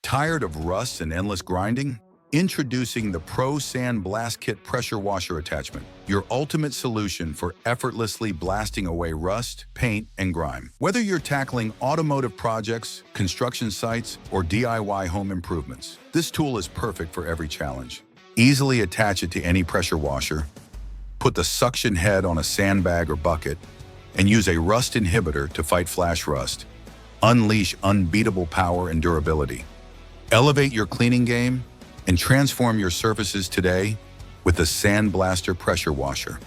Tired of rust and endless grinding? Introducing the Pro SandBlast Kit Pressure Washer Attachment, your ultimate solution for effortlessly blasting away rust, paint, and grime. Whether you're tackling automotive projects, construction sites, or DIY home improvements, this tool is perfect for every challenge. Easily attach it to any pressure washer, put the suction head on a sandbag or bucket, and use a rust inhibitor to fight flash rust. Unleash unbeatable power and durability. Elevate your cleaning game and transform your surfaces today with the SandBlaster Pressure Washer.